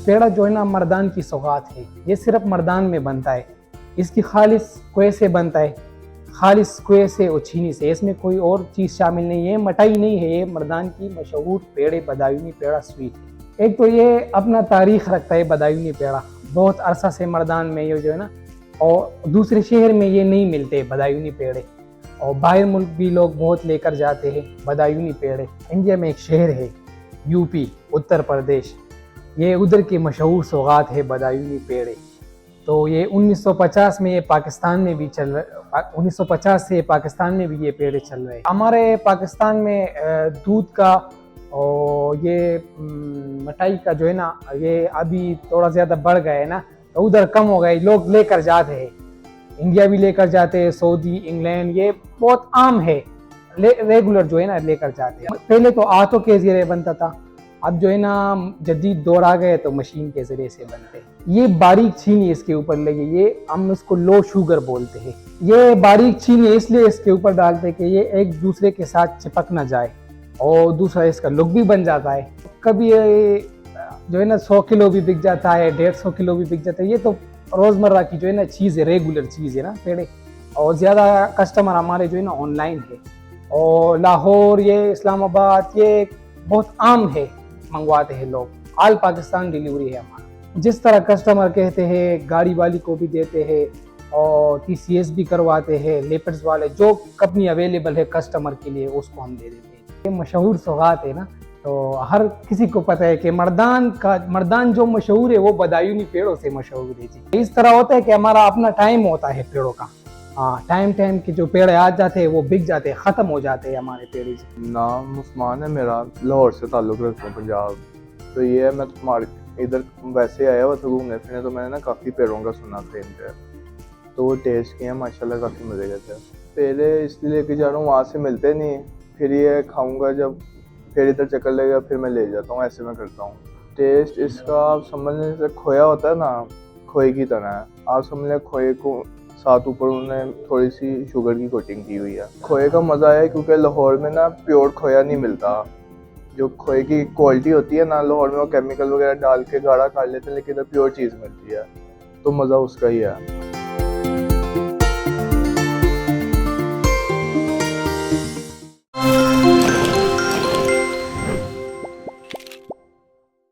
पेड़ा जो है ना मर्दान की सौगात है, ये सिर्फ मर्दान में बनता है। इसकी खालिस कुएं से बनता है, खालिस कुएं से और चीनी से, इसमें कोई और चीज़ शामिल नहीं है, मटाई नहीं है। ये मर्दान की मशहूर पेड़े बदायूनी पेड़ा स्वीट है। एक तो ये अपना तारीख रखता है बदायूनी पेड़ा, बहुत अरसा से मर्दान में ये जो है ना, और दूसरे शहर में ये नहीं मिलते बदायूनी पेड़े, और बाहर मुल्क भी लोग बहुत लेकर जाते हैं बदायूनी पेड़े। इंडिया में एक शहर है यूपी, उत्तर प्रदेश, ये उधर की मशहूर सौगात है बदायूनी पेड़े। तो ये 1950 में ये पाकिस्तान में भी चल रहा, 1950 से पाकिस्तान में भी ये पेड़े चल रहे हैं। हमारे पाकिस्तान में दूध का और ये मिठाई का जो है ना, ये अभी थोड़ा ज़्यादा बढ़ गया है ना, तो उधर कम हो गए, लोग लेकर जाते हैं, इंडिया भी लेकर जाते हैं, सऊदी, इंग्लैंड, ये बहुत आम है, रेगुलर जो है ना लेकर जाते हैं। पहले तो हाथों के ज़रिए बनता था, अब जो है ना जदीद दौर आ गए तो मशीन के ज़रिए से बनते हैं। ये बारीक चीनी इसके ऊपर लगी, ये हम इसको लो शुगर बोलते हैं। ये बारीक चीनी इसलिए इसके ऊपर डालते हैं कि ये एक दूसरे के साथ चिपक ना जाए, और दूसरा इसका लुक भी बन जाता है। कभी ये जो है ना 100 किलो भी बिक जाता है, 150 किलो भी बिक जाता है। ये तो रोज़मर्रा की जो है ना चीज़ है, रेगुलर चीज़ है ना पेड़े। और ज़्यादा कस्टमर हमारे जो है ना ऑनलाइन है, और लाहौर, ये इस्लामाबाद, ये बहुत आम है, मंगवाते हैं लोग। ऑल पाकिस्तान डिलीवरी है हमारा। जिस तरह कस्टमर कहते हैं गाड़ी वाली को भी देते हैं, और TCS भी करवाते हैं, लेपर्स वाले, जो कंपनी अवेलेबल है कस्टमर के लिए उसको हम दे देते हैं। ये मशहूर सौगात है ना, तो हर किसी को पता है कि मर्दान जो मशहूर है वो बदायूनी पेड़ों से मशहूर है जी। इस तरह होता है कि हमारा अपना टाइम होता है पेड़ों का, हाँ, टाइम के जो पेड़ आ जाते हैं वो बिक जाते हैं, ख़त्म हो जाते हैं हमारे पेड़ से। नाम उस्मान है मेरा, लाहौर से ताल्लुक़ रखता हूँ, पंजाब। तो ये है, मैं तुम्हारे इधर वैसे आया हुआ था घूमने फिरने, तो मैंने ना काफ़ी पेड़ों का सुना था इनका, तो वो टेस्ट किए माशाल्लाह, काफ़ी मज़े के थे। पहले इसलिए लेके जा रहा हूँ, वहाँ से मिलते नहीं, फिर ये खाऊँगा जब, फिर इधर चक्कर लगेगा, फिर मैं ले जाता हूँ, ऐसे मैं करता हूँ। टेस्ट इसका आप समझने से खोया होता है ना, खोए की तरह है। आप समझ लें खोए को साथ ऊपर उन्होंने थोड़ी सी शुगर की कोटिंग की हुई है। खोए का मज़ा है क्योंकि लाहौर में ना प्योर खोया नहीं मिलता। जो खोए की क्वालिटी होती है ना, लाहौर में वो केमिकल वगैरह डाल के गाढ़ा कर लेते हैं, लेकिन इधर प्योर चीज़ मिलती है, तो मज़ा उसका ही है।